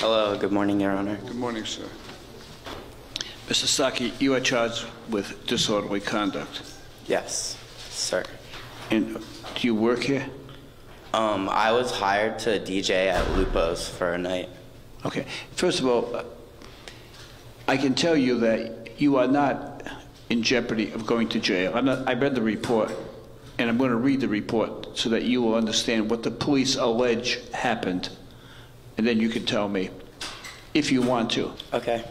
Hello, good morning, Your Honor. Good morning, sir. Mr. Saki, you are charged with disorderly conduct. Yes, sir. And do you work here? I was hired to DJ at Lupo's for a night. Okay. First of all, I can tell you that you are not in jeopardy of going to jail. I read the report, and I'm going to read the report so that you will understand what the police allege happened, and then you can tell me if you want to. Okay.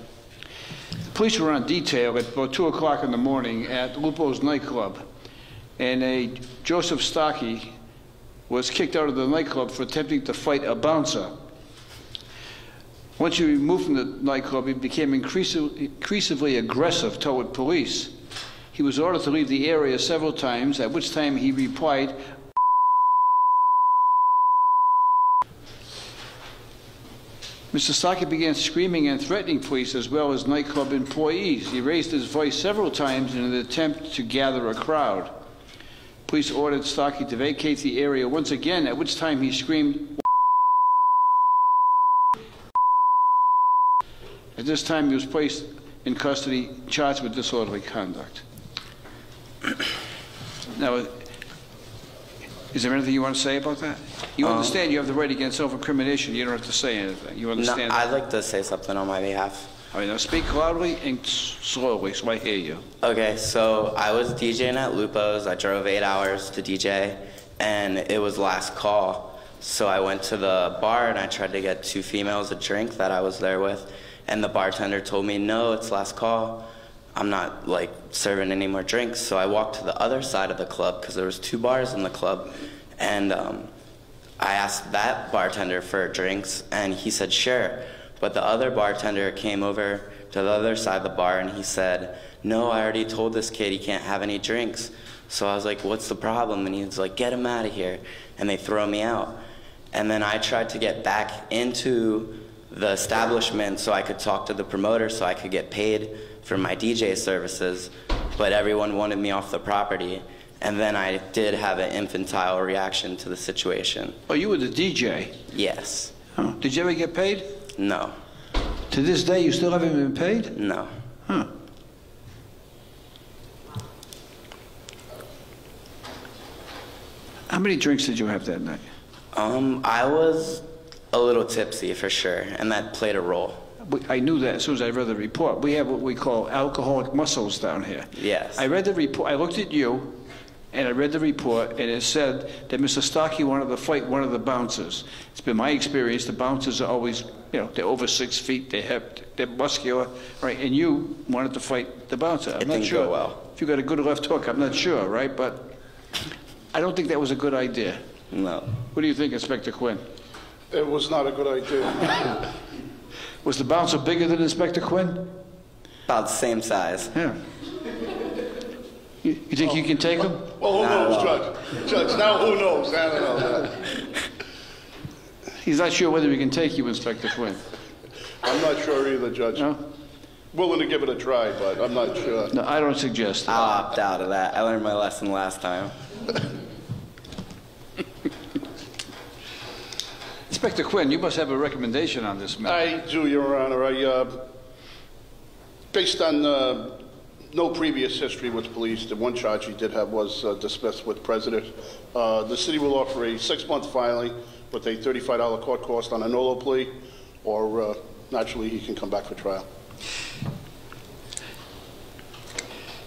The police were on detail at about 2 o'clock in the morning at Lupo's nightclub, and a Joseph Stocky was kicked out of the nightclub for attempting to fight a bouncer. Once he removed from the nightclub, he became increasingly aggressive toward police. He was ordered to leave the area several times, at which time he replied, Mr. Stocky began screaming and threatening police as well as nightclub employees. He raised his voice several times in an attempt to gather a crowd. Police ordered Stocky to vacate the area once again, at which time he screamed. At this time, he was placed in custody, charged with disorderly conduct. Now, is there anything you want to say about that? You understand you have the right against self-incrimination. You don't have to say anything. You understand? No, I'd like to say something on my behalf. All right, now speak loudly and slowly so I hear you. Okay, so I was DJing at Lupo's. I drove 8 hours to DJ, and it was last call. So I went to the bar, and I tried to get 2 females a drink that I was there with, and the bartender told me, no, it's last call. I'm not, like, serving any more drinks. So I walked to the other side of the club, because there was 2 bars in the club, and I asked that bartender for drinks, and he said, sure. But the other bartender came over to the other side of the bar, and he said, no, I already told this kid he can't have any drinks. So I was like, what's the problem? And he was like, get him out of here. And they throw me out. And then I tried to get back into the establishment so I could talk to the promoter so I could get paid for my DJ services, but everyone wanted me off the property. And then I did have an infantile reaction to the situation. Oh, you were the DJ? Yes. Oh. Did you ever get paid? No. To this day, you still haven't been paid? No. Huh. How many drinks did you have that night? I was a little tipsy for sure, and that played a role. I knew that as soon as I read the report. We have what we call alcoholic muscles down here. Yes. I read the report. I looked at you, and I read the report, and it said that Mr. Stocky wanted to fight one of the bouncers. It's been my experience, the bouncers are always, you know, they're over 6 feet, they're muscular, right? And you wanted to fight the bouncer. I'm not sure. Go well. If you got a good left hook, I'm not sure, right? But I don't think that was a good idea. No. What do you think, Inspector Quinn? It was not a good idea. Was the bouncer bigger than Inspector Quinn? About the same size. Yeah. You think you can take him? Well, who knows, Judge? Judge, now who knows? I don't know. He's not sure whether he can take you, Inspector Quinn. I'm not sure either, Judge. No? Willing to give it a try, but I'm not sure. No, I don't suggest that. I'll opt out of that. I learned my lesson last time. Inspector Quinn, you must have a recommendation on this matter. I do, Your Honor. Based on no previous history with police, the one charge he did have was dismissed with prejudice. The city will offer a 6-month filing with a $35 court cost on a NOLO plea, or naturally he can come back for trial.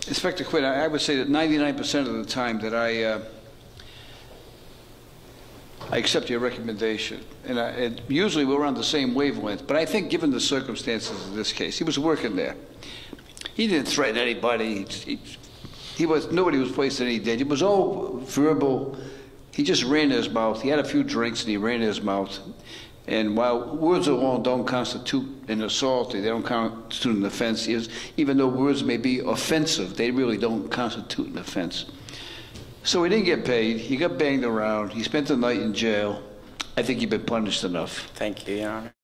Inspector Quinn, I would say that 99% of the time that I accept your recommendation, and usually we're on the same wavelength, but I think given the circumstances of this case, he was working there. He didn't threaten anybody. Nobody was placed in any danger. It was all verbal. He just ran his mouth. He had a few drinks and he ran his mouth. And while words alone don't constitute an assault, they don't constitute an offense, even though words may be offensive, they really don't constitute an offense. So he didn't get paid. He got banged around. He spent the night in jail. I think you've been punished enough. Thank you, Your Honor.